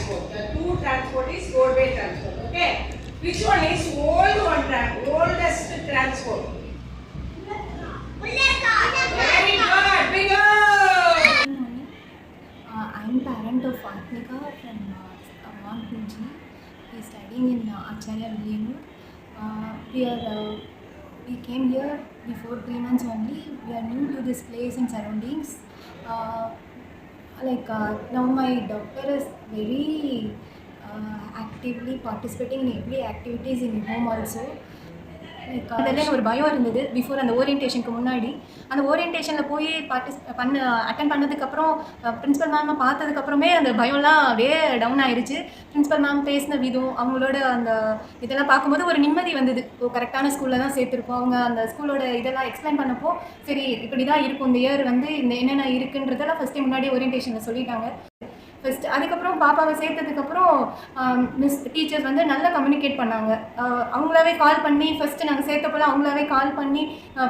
transport. The two transport is roadway transport. Okay. Which one is oldest transport? Very good. Bingo. I'm parent of Atmika from Mount Fuji. He is studying in Acharya Villanur. We came here before 3 months only. We are new to this place and surroundings. Now my doctor is very actively participating in every activities in home also. அதெல்லாம் ஒரு பயம் இருந்தது before அந்த ஓரியன்டேஷனுக்கு முன்னாடி. அந்த ஓரியன்டேஷனில் போய் attend பண்ணதுக்கப்புறம் principal மேமை பார்த்ததுக்கப்புறமே அந்த பயம்லாம் அப்படியே டவுன் ஆயிடுச்சு. பிரின்ஸிபல் மேம் பேசின விதம், அவங்களோட அந்த இதெல்லாம் பார்க்கும்போது ஒரு நிம்மதி வந்தது. கரெக்டான ஸ்கூலில் தான் சேர்த்துருக்கோம். அவங்க அந்த ஸ்கூலோட இதெல்லாம் எக்ஸ்பிளைன் பண்ணப்போ சரி இப்படி தான் இருக்கும், இந்த இயர் வந்து இந்த என்னென்ன இருக்குன்றதெல்லாம் ஃபஸ்ட்டே முன்னாடி ஓரியன்டேஷனில் சொல்லிட்டாங்க. ஃபஸ்ட் அதுக்கப்புறம் பாப்பாவை சேர்த்ததுக்கப்புறம் டீச்சர்ஸ் வந்து நல்லா கம்யூனிகேட் பண்ணாங்க. அவங்களாவே கால் பண்ணி ஃபஸ்ட்டு நாங்கள் சேர்த்தப்போலாம் அவங்களாவே கால் பண்ணி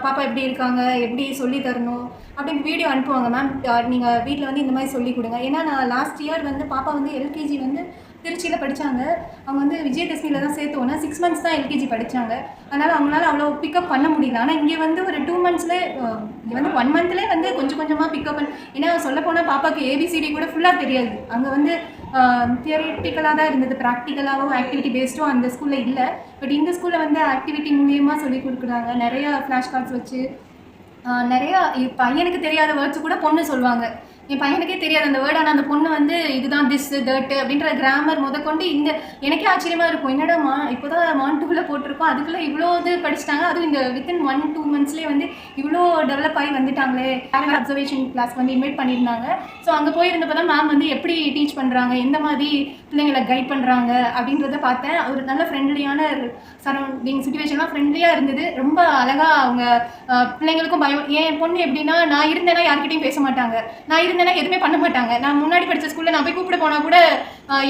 பாப்பா எப்படி இருக்காங்க, எப்படி சொல்லி தரணும் அப்படின்னு வீடியோ அனுப்புவாங்க. மேம் நீங்கள் வீட்டில் வந்து இந்த மாதிரி சொல்லி கொடுங்க. ஏன்னா நான் லாஸ்ட் இயர் வந்து பாப்பா வந்து எல்கேஜி வந்து திருச்சியில் படித்தாங்க. அவங்க வந்து விஜயதசமியில் தான் சேர்த்தோன்னா 6 months தான் எல்கேஜி படித்தாங்க. அதனால் அவங்களால அவ்வளோ பிக்கப் பண்ண முடியல. ஆனால் இங்கே வந்து ஒரு 2 monthsலேயே இங்கே வந்து 1 monthலேயே வந்து கொஞ்சம் கொஞ்சமாக பிக்கப் ஏன்னா சொல்லப்போனால் பாப்பாவுக்கு ஏபிசிடி கூட ஃபுல்லாக தெரியாது. அங்கே வந்து தியரிட்டிக்கலாக தான் இருந்தது, ப்ராக்டிக்கலாகவும் ஆக்டிவிட்டி பேஸ்டும் அந்த ஸ்கூலில் இல்லை. பட் இந்த ஸ்கூலில் வந்து ஆக்டிவிட்டி மூலியமாக சொல்லி கொடுக்குறாங்க. நிறையா ஃப்ளாஷ் கார்ட்ஸ் வச்சு நிறையா பையனுக்கு தெரியாத வேர்ட்ஸ் கூட பொண்ணு சொல்லுவாங்க. என் பையனுக்கே தெரியாது அந்த வேர்டு. ஆனால் அந்த பொண்ணு வந்து இதுதான் திஸ் தட்டு அப்படின்ற கிராமர் முதற்கொண்டு இந்த எனக்கே ஆச்சரியமாக இருக்கும். என்னடா இப்போ தான் மான் 2ல் போட்டிருக்கோம், அதுக்குள்ளே இவ்வளோ இது படிச்சுட்டாங்க. அதுவும் இந்த வித்தின் 1-2 monthsலேயே வந்து இவ்வளோ டெவலப் ஆகி வந்துட்டாங்களே. பேரண்ட் அப்சர்வேஷன் கிளாஸ் வந்து இன்வைட் பண்ணியிருந்தாங்க. ஸோ அங்கே போயிருந்தப்போ தான் மேம் வந்து எப்படி டீச் பண்ணுறாங்க, எந்த மாதிரி பிள்ளைங்களை கைட் பண்ணுறாங்க அப்படின்றத பார்த்தேன். ஒரு நல்ல ஃப்ரெண்ட்லியான சரௌண்டிங் சுச்சுவேஷன்லாம் ஃப்ரெண்ட்லியாக இருந்தது. ரொம்ப அழகாக அவங்க பிள்ளைங்களுக்கும் பயம். என் பொண்ணு எப்படின்னா நான் இருந்தேன்னா யார்கிட்டையும் பேச மாட்டாங்க, நான் இருந்தேன்னா எதுவுமே பண்ண மாட்டாங்க. நான் முன்னாடி படித்த ஸ்கூலில் நான் போய் கூப்பிட போனால் கூட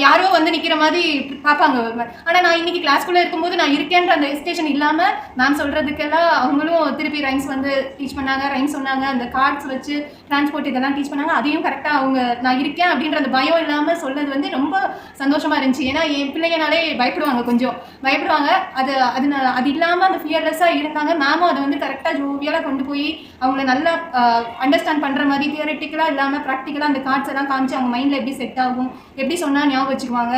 யாரோ வந்து நிற்கிற மாதிரி பார்ப்பாங்க. ஆனால் நான் இன்றைக்கி கிளாஸ்குள்ளே இருக்கும்போது நான் இருக்கேன்ற அந்த ஹெசிடேஷன் இல்லாமல் மேம் சொல்கிறதுக்கெல்லாம் அவங்களும் திருப்பி ரைம்ஸ் வந்து டீச் பண்ணாங்க, ரைம்ஸ் சொன்னாங்க, அந்த கார்ட்ஸ் வச்சு டிரான்ஸ்போர்ட் இதெல்லாம் டீச் பண்ணாங்க. அதையும் கரெக்டாக அவங்க நான் இருக்கேன் அப்படின்ற அந்த பயம் இல்லாமல் சொன்னது வந்து ரொம்ப சந்தோஷமாக இருந்துச்சு. ஏன்னா என் பிள்ளைங்கனாலே பயப்படுவாங்க, கொஞ்சம் பயப்படுவாங்க. அது இல்லாமல் அந்த ஃபியர்லெஸ்ஸாக இருந்தாங்க. மேமும் அதை வந்து கரெக்டாக ஜோவியலாக கொண்டு போய் அவங்கள நல்லா அண்டர்ஸ்டாண்ட் பண்ணுற மாதிரி தியரட்டிக்கலாக இல்லாமல் ப்ராக்டிக்கலாக அந்த கார்ட்ஸ் எல்லாம் காமிச்சு அவங்க மைண்டில் எப்படி செட் ஆகும், எப்படி சொன்னால் ஞாபகம் வச்சுக்குவாங்க,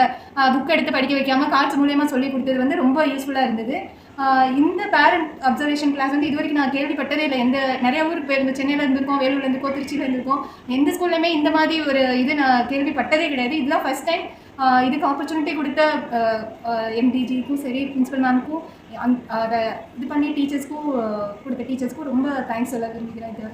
புக் எடுத்து படிக்க வைக்காமல் கார்ட்ஸ் மூலியமாக சொல்லி கொடுத்தது வந்து ரொம்ப யூஸ்ஃபுல்லாக இருந்தது. இந்த பேரண்ட் அப்சர்வேஷன் கிளாஸ் வந்து இது வரைக்கும் நான் கேள்விப்பட்டதே இல்லை. நிறைய ஊருக்கு போயிருந்தோம், சென்னையில் இருந்திருக்கோம், வேலூரில் இருந்திருக்கோம், திருச்சியில் இருந்திருக்கோம். எந்த ஸ்கூல்லையுமே இந்த மாதிரி ஒரு இது நான் கேள்விப்பட்டதே கிடையாது. இதுதான் ஃபஸ்ட் டைம். இதுக்கு ஆப்பர்ச்சுனிட்டி கொடுத்த எம்டிஜிக்கும் சரி, பிரின்ஸிபல் மேம்க்கும் அதை இது பண்ணி டீச்சர்ஸ்க்கும் கொடுத்த டீச்சர்ஸ்க்கும் ரொம்ப தேங்க்ஸ் சொல்ல விரும்புகிறேன். இது